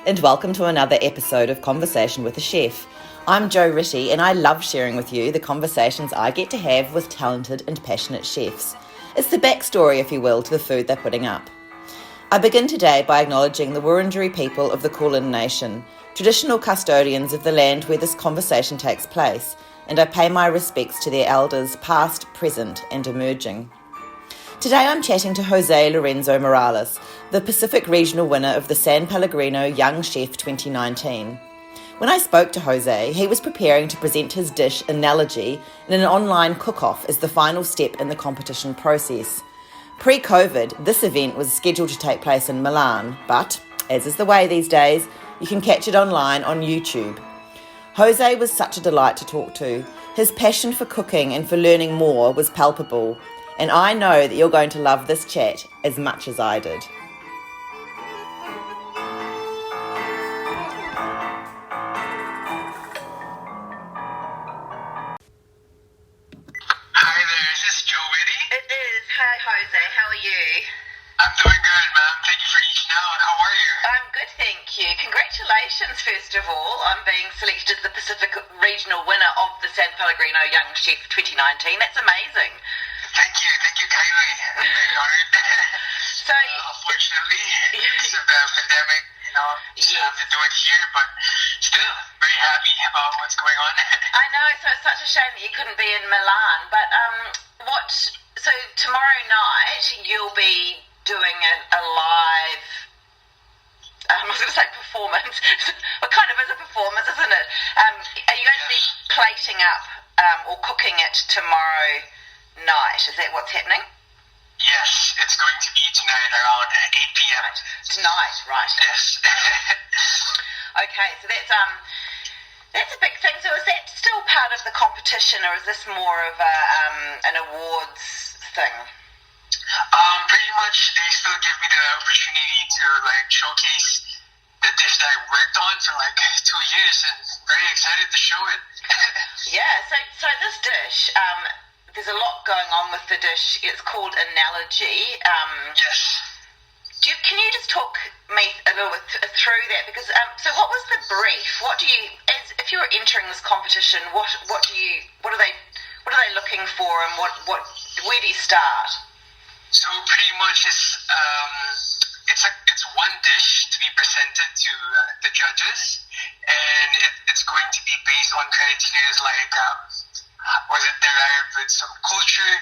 and welcome to another episode of Conversation with a Chef. I'm Jo Rittey, and I love sharing with you the conversations I get to have with talented and passionate chefs. It's the backstory, if you will, to the food they're putting up. I begin today by acknowledging the Wurundjeri people of the Kulin nation, traditional custodians of the land where this conversation takes place, and I pay my respects to their elders past, present and emerging. Today I'm chatting to Jose Lorenzo Morales, the Pacific Regional winner of the S.Pellegrino Young Chef 2019. When I spoke to Jose, he was preparing to present his dish Analogy in an online cook-off as the final step in the competition process. Pre-COVID, this event was scheduled to take place in Milan, but, as is the way these days, you can catch it online on YouTube. Jose was such a delight to talk to. His passion for cooking and for learning more was palpable, and I know that you're going to love this chat as much as I did. Hi there, is this Jo Rittey? It is. Hi, Jose. How are you? I'm doing good, ma'am. Thank you for reaching out. How are you? I'm good, thank you. Congratulations, first of all, on being selected as the Pacific Regional winner of the S.Pellegrino Young Chef 2019. That's amazing. Thank you, Kylie. I'm very honored. So, unfortunately, because of the pandemic, just have to do it here, but still very happy about what's going on. I know, so it's such a shame that you couldn't be in Milan, but so tomorrow night you'll be doing a live, I was going to say performance, but kind of is a performance, isn't it? Are you going to be plating up or cooking it tomorrow night? Is that what's happening? Yes, it's going to be tonight around 8 p.m. Tonight, right. Yes. Okay, so that's a big thing. So is that still part of the competition, or is this more of an awards thing? Pretty much they still give me the opportunity to showcase the dish that I worked on for 2 years, and very excited to show it. Yeah, so this dish, there's a lot going on with the dish. It's called Analogy. Yes. Can you just talk me a little bit through that? Because so what was the brief? If you were entering this competition, what are they looking for, and where do you start? So pretty much it's one dish to be presented to the judges, and it's going to be based on criteria like was it derived with some culture?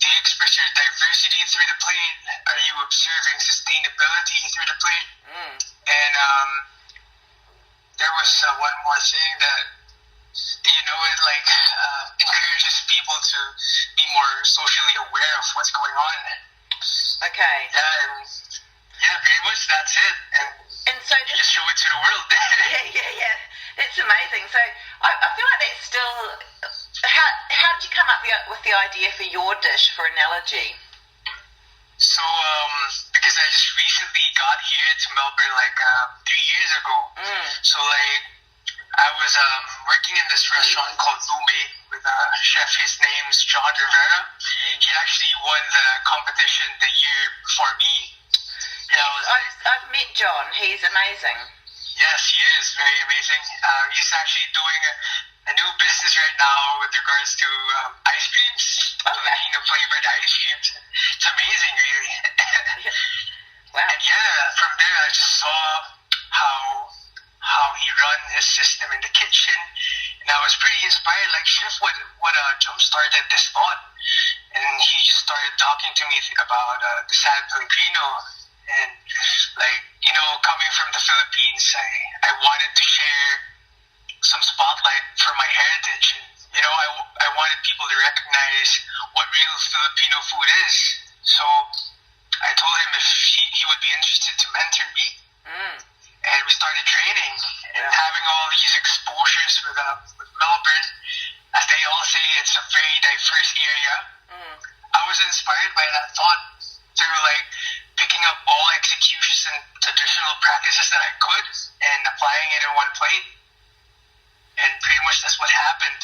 Do you express your diversity through the plate? Are you observing sustainability through the plate? And there was one more thing that it encourages people to be more socially aware of what's going on. Okay. Yeah, pretty much that's it. And so you just show it to the world. yeah. That's amazing. So I feel like that's still. How did you come up with the idea for your dish for Analogy? So because I just recently got here to Melbourne 3 years ago. So I was working in this restaurant called Lume with a chef. His name's John Rivera. He actually won the competition the year before me. Yeah, I've met John. He's amazing. Yes, he is very amazing. He's actually doing a new business right now with regards to ice creams, Filipino flavored ice creams. It's amazing, really. Wow. And from there I just saw how he run his system in the kitchen, and I was pretty inspired. Chef, what jump started this thought? And he just started talking to me about the San Pellegrino, and coming from the Philippines, I wanted to share some spotlight for my heritage. And, I wanted people to recognize what real Filipino food is. So I told him if he would be interested to mentor me. And we started training and having all these exposures with Melbourne. As they all say, it's a very diverse area. I was inspired by that thought through picking up all executions and traditional practices that I could and applying it in one plate. And pretty much that's what happened.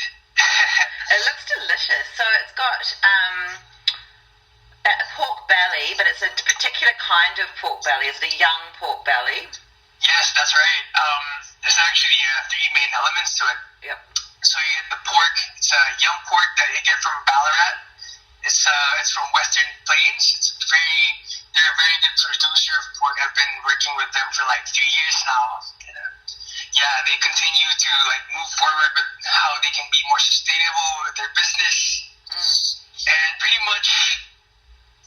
It looks delicious. So it's got a pork belly, but it's a particular kind of pork belly. Is it a young pork belly? Yes, that's right. There's actually three main elements to it. Yep. So you get the pork. It's a young pork that you get from Ballarat. It's from Western Plains. They're a very good producer of pork. I've been working with them for like 3 years now. And, yeah, they continue to like move forward with how they can be more sustainable with their business. And pretty much,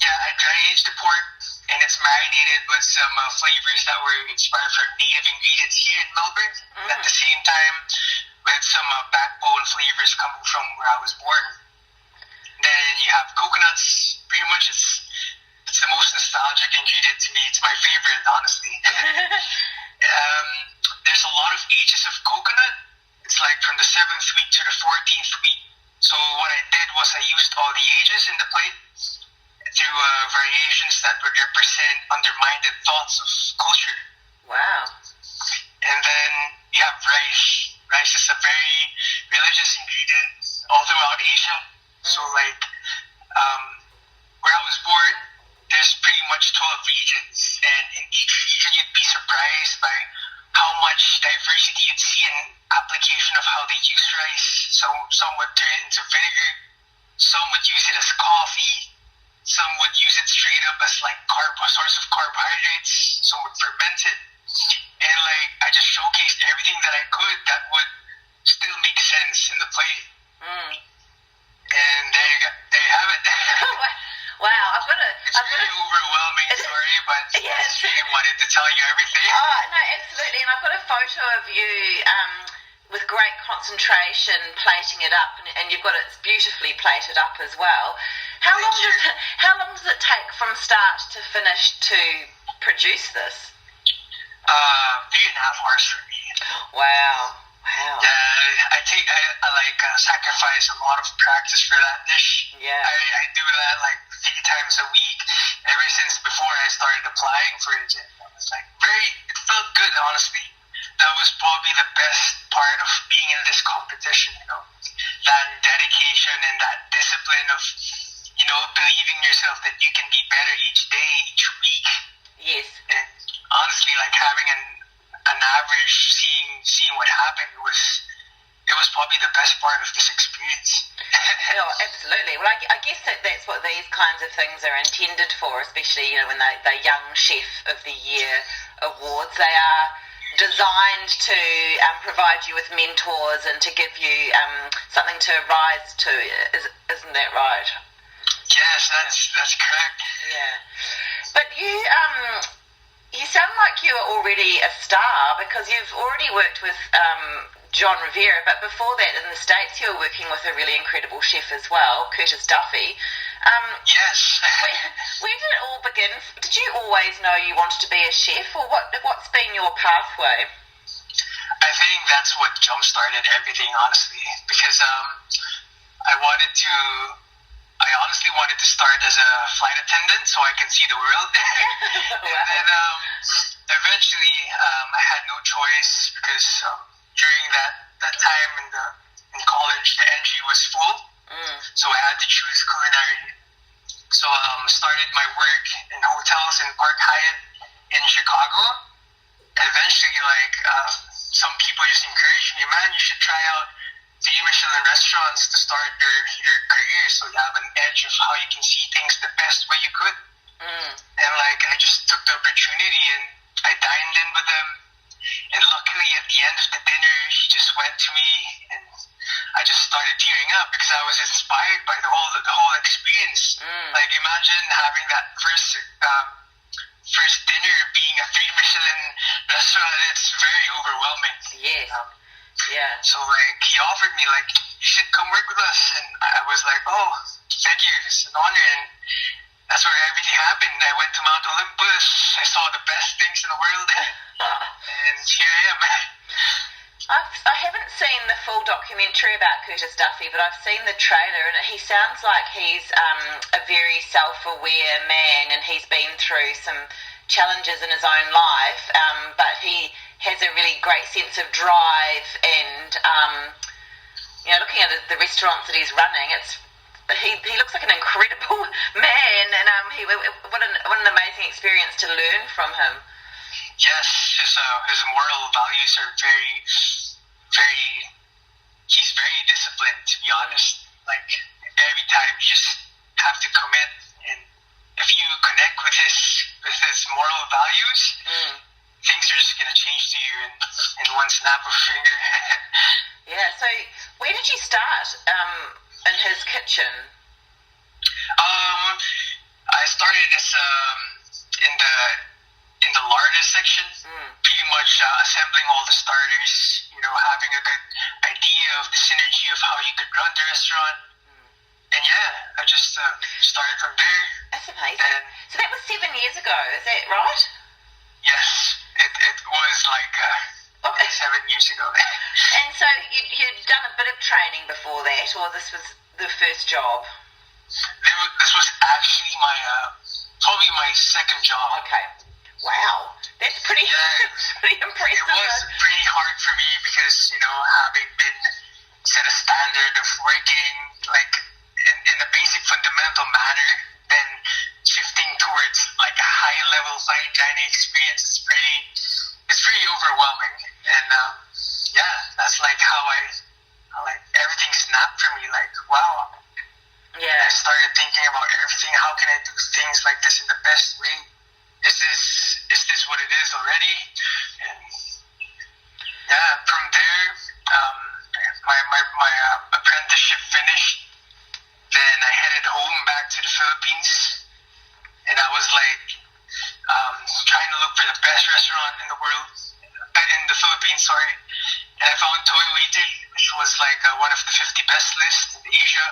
yeah, I dry aged the pork, and it's marinated with some flavors that were inspired from native ingredients here in Melbourne. At the same time, with some backbone flavors coming from where I was born. Then you have coconuts. Pretty much, it's the most nostalgic ingredient to me. It's my favorite, honestly. There's a lot of ages of coconut. It's like from the 7th week to the 14th week. So what I did was I used all the ages in the plate through variations that would represent undermined thoughts of culture. Wow. And then you have rice. Rice is a very religious ingredient all throughout Asia. So like where I was born, there's pretty much 12 regions, and in each region you'd be surprised by how much diversity you'd see in application of how they use rice. So some would turn it into vinegar, some would use it as coffee, some would use it straight up as like a source of carbohydrates, some would ferment it. And like I just showcased everything that I could that would still make sense in the plate. And there you have it. Wow, It's very overwhelming, sorry, but I just really wanted to tell you everything. Oh, no, absolutely. And I've got a photo of you with great concentration plating it up, and you've got it beautifully plated up as well. How long does it take from start to finish to produce this? 3.5 hours for me. Wow. Yeah, I sacrifice a lot of practice for that dish. Yeah. I do that like 3 times a week ever since before I started applying for it. And it was like it felt good, honestly. That was probably the best part of being in this competition, that dedication and that discipline of, believing yourself that you can be better each day, each week. Yes. And honestly, like having an average, seeing what happened it was probably the best part of this experience. Oh, absolutely. Well, I guess that's what these kinds of things are intended for, especially when they're Young Chef of the Year awards. They are designed to provide you with mentors and to give you something to rise to. Isn't that right? Yes, that's correct. Yeah, but you sound like you're already a star because you've already worked with John Rivera, but before that in the States you were working with a really incredible chef as well, Curtis Duffy. Yes. Where did it all begin? Did you always know you wanted to be a chef, or what's been your pathway? I think that's what jump-started everything, honestly, because I honestly wanted to start as a flight attendant so I can see the world. Wow. And then eventually I had no choice because during that time in college the entry was full, so I had to choose culinary. So started my work in hotels in Park Hyatt in Chicago. Eventually, some people just encouraged me, man, you should try out 3 Michelin restaurants to start your career, so you have an edge of how you can see things the best way you could. And I just took the opportunity and I dined in with them. And luckily, at the end of the dinner, he just went to me and I just started tearing up because I was inspired by the whole experience. Like imagine having that first dinner being a 3 Michelin restaurant. It's very overwhelming. Yes. Yeah. So he offered me you should come work with us, and I was like, oh, thank you, it's an honor. And that's where everything happened. I went to Mount Olympus. I saw the best things in the world, and here I am. I haven't seen the full documentary about Curtis Duffy, but I've seen the trailer, and he sounds like he's a very self-aware man, and he's been through some challenges in his own life, but he has a really great sense of drive, and looking at the restaurants that he's running, he looks like an incredible man, and what an amazing experience to learn from him. Yes, his moral values are very, very. He's very disciplined, to be honest. Like every time, you just have to commit, and if you connect with his moral values, things are just gonna change to you in one snap of a finger. Yeah. So, where did you start in his kitchen? I started as in the larder section, pretty much assembling all the starters. Having a good idea of the synergy of how you could run the restaurant. And yeah, I just started from there. That's amazing. So that was 7 years ago, is that right? Yes, it was like 7 years ago. And so you'd done a bit of training before that, or this was the first job? This was actually probably my second job. Okay. Wow. That's pretty, pretty impressive. It was pretty hard for me because, having been set a standard of working like in a basic fundamental manner, then shifting towards like a high level fine dining experience is pretty overwhelming. And that's like how everything snapped for me. Like, wow. Yeah. I started thinking about everything. How can I do things like this in the best way? Is this what it is already? And from there, my apprenticeship finished. Then I headed home back to the Philippines, and I was like trying to look for the best restaurant in the world, in the Philippines. Sorry, and I found Toy Waiter, which was like one of the 50 best lists in Asia.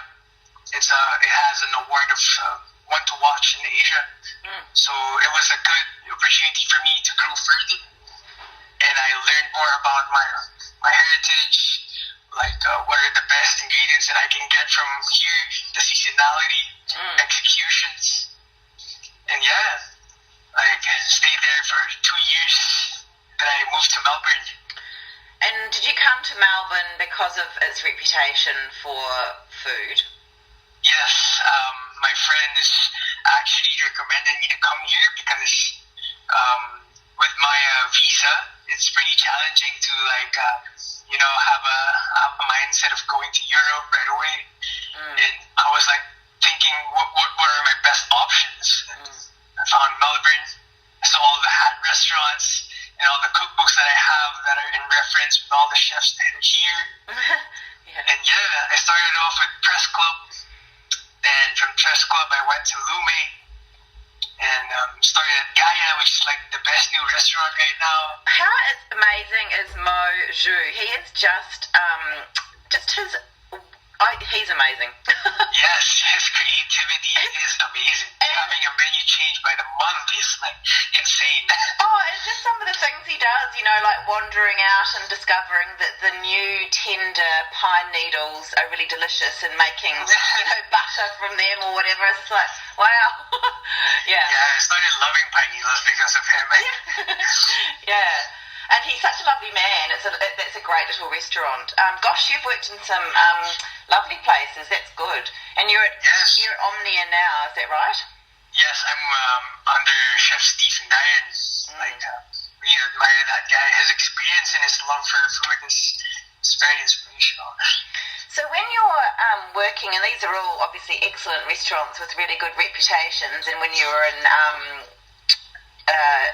It has an award of one to watch in Asia. So it was a good opportunity for me to grow further, and I learned more about my heritage, like what are the best ingredients that I can get from here, the seasonality, executions, and I stayed there for 2 years. Then I moved to Melbourne. And did you come to Melbourne because of its reputation for food? Yes, my friend is actually recommended me to come here because with my visa, it's pretty challenging to have a mindset of going to Europe right away. And I was like thinking, what are my best options? I found Melbourne. I saw all the hat restaurants and all the cookbooks that I have that are in reference with all the chefs that are here. And I started off with Press Club. Then from Press Club, I went to Lume and started at Gaia, which is like the best new restaurant right now. How amazing is Mo Zhu? He is just he's amazing. Yes, his creativity is amazing. Having a menu change by the month is like insane. Oh, it's just some of the things he does, like wandering out and discovering that the new tender pine needles are really delicious and making, butter from them or whatever. It's like, wow. Yeah, I started loving pine needles because of him. Yeah. And he's such a lovely man. It's a great little restaurant. Gosh, you've worked in some lovely places. That's good. And you're at Omnia now, is that right? Yes, I'm under Chef Stephen Dyer. We admire that guy. His experience and his love for food is very inspirational. So when you're working, and these are all obviously excellent restaurants with really good reputations, and when you were in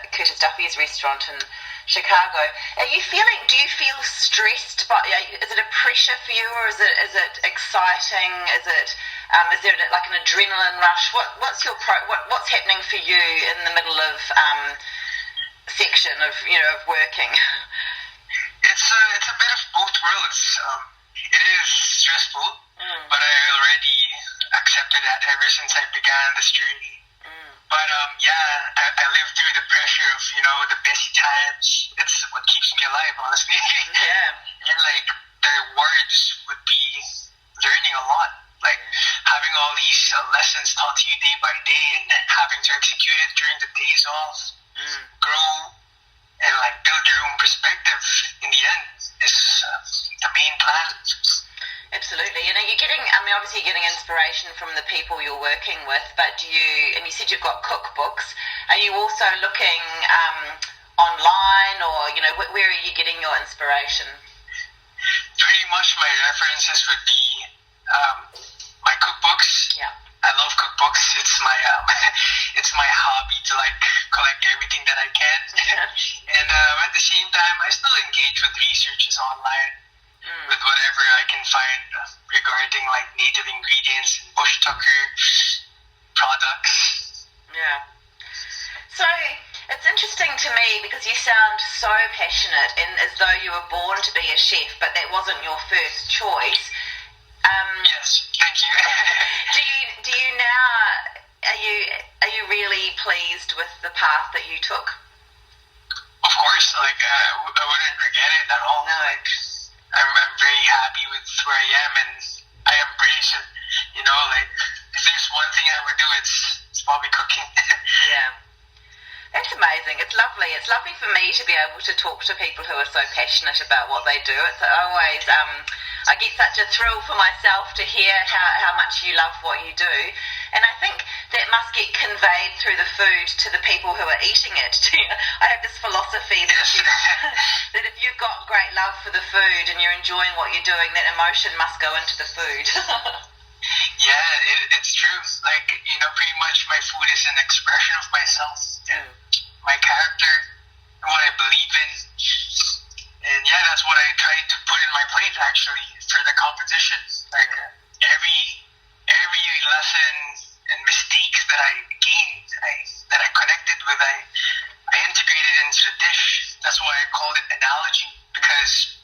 Curtis Duffy's restaurant in Chicago, do you feel stressed? Is it a pressure for you, or is it exciting? Is there like an adrenaline rush? What's happening for you in the middle of section of working? It's a bit of both worlds. It is stressful, but I already accepted that ever since I began this journey. But I lived through the pressure of the busy times. It's what keeps me alive, honestly. And like the rewards would be learning a lot, like having all these lessons taught to you day by day, and having to execute it during the days off, grow, and like build your own perspective. In the end, is the main plan. Absolutely. And are you obviously you're getting inspiration from the people you're working with, but and you said you've got cookbooks, are you also looking, online, or where are you getting your inspiration? Pretty much my references would be my cookbooks. Yeah. I love cookbooks. It's my it's my hobby to collect everything that I can. And at the same time, I still engage with researches online with whatever I can find regarding native ingredients and bush tucker products. Yeah. So it's interesting to me because you sound so passionate and as though you were born to be a chef, but that wasn't your first choice. Yes, thank you. do you now, are you really pleased with the path that you took? Of course, I wouldn't regret it at all. No. I'm very happy with where I am, and I embrace it. If there's one thing I would do, it's probably cooking. Yeah. That's amazing. It's lovely. It's lovely for me to be able to talk to people who are so passionate about what they do. It's always, I get such a thrill for myself to hear how much you love what you do. And I think that must get conveyed through the food to the people who are eating it. I have this philosophy that if you've got great love for the food and you're enjoying what you're doing, that emotion must go into the food. Yeah, it's true. Pretty much my food is an expression of myself, and my character, and what I believe in. And yeah, that's what I try to put in my plate actually for the competition. Every lesson and mistakes that I gained, that I connected with, I integrated into the dish. That's why I called it analogy, because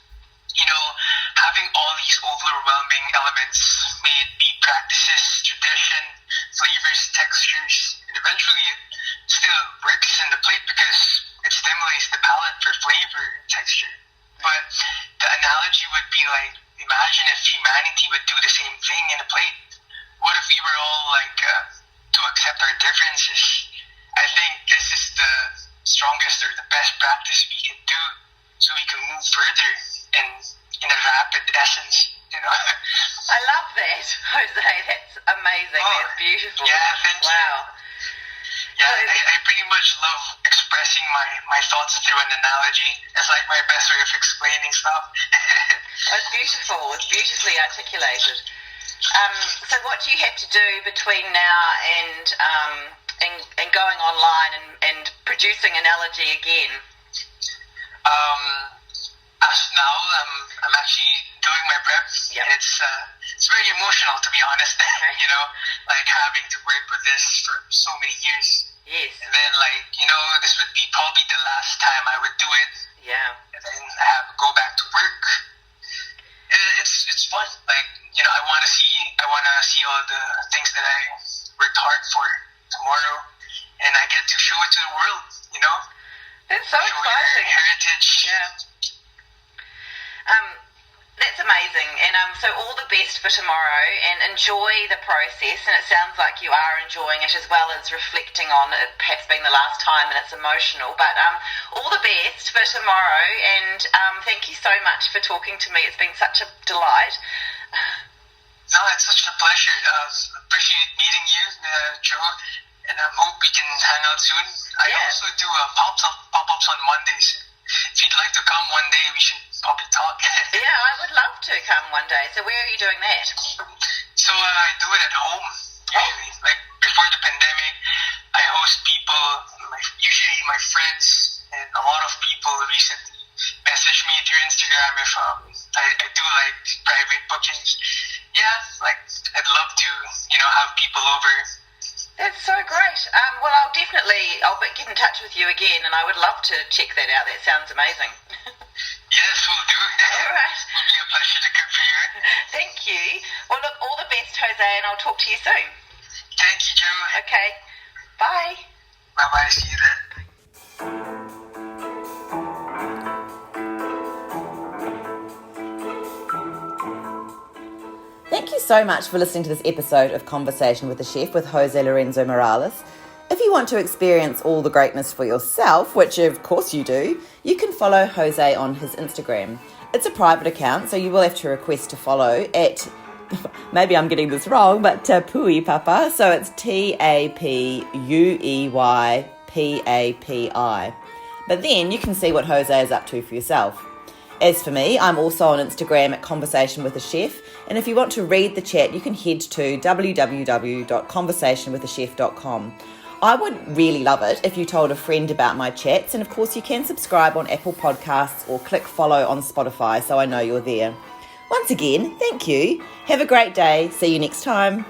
having all these overwhelming elements, may it be practices, tradition, flavors, textures, and eventually it still works in the plate because it stimulates the palate for flavor and texture. But the analogy would be imagine if humanity would do the same thing in a plate. What if we were all to accept our differences? I think this is the strongest or the best practice we can do so we can move further and in a rapid essence, I love that, Jose. That's amazing. That's beautiful. Yeah, thank you. Wow. Yeah, I pretty much love expressing my thoughts through an analogy. It's my best way of explaining stuff. It's beautiful. It's beautifully articulated. So what do you have to do between now and going online and producing analogy again? As now, I'm actually doing my prep. Yep. It's very emotional, to be honest. Having to work with this for so many years. Yes. And then, this would be probably the last time I would do it. Yeah. And then I have to go back to work. It's fun. I want to see all the things that I worked hard for tomorrow, and I get to show it to the world. That's so show exciting. Your heritage. Yeah. That's amazing, and so all the best for tomorrow, and enjoy the process. And it sounds like you are enjoying it, as well as reflecting on it perhaps being the last time, and it's emotional. But all the best for tomorrow, and thank you so much for talking to me. It's been such a delight. No, it's such a pleasure. Appreciate meeting you, Jo, and I hope we can hang out soon. I also do pop-ups on Mondays. If you'd like to come one day, we should probably talk. Yeah, I would love to come one day. So where are you doing that? So I do it at home, usually. Before the pandemic, I host people, usually my friends, and a lot of people recently message me through Instagram if I do private bookings. Yeah, I'd love to, have people over. That's so great. Well, I'll get in touch with you again, and I would love to check that out. That sounds amazing. Yes, we'll do. All right. It'll be a pleasure to cook for you. Thank you. Well, look, all the best, Jose, and I'll talk to you soon. Thank you, Jo. Okay. Bye. Bye-bye. See you then. Thank you so much for listening to this episode of Conversation with a Chef with Jose Lorenzo Morales. If you want to experience all the greatness for yourself, which of course you do, you can follow Jose on his Instagram. It's a private account, so you will have to request to follow at, maybe I'm getting this wrong, but Tapui Papa, so it's TAPUEYPAPI. But then you can see what Jose is up to for yourself. As for me, I'm also on Instagram at Conversation with a Chef, and if you want to read the chat, you can head to www.conversationwithachef.com. I would really love it if you told a friend about my chats, and of course you can subscribe on Apple Podcasts or click follow on Spotify so I know you're there. Once again, thank you. Have a great day. See you next time.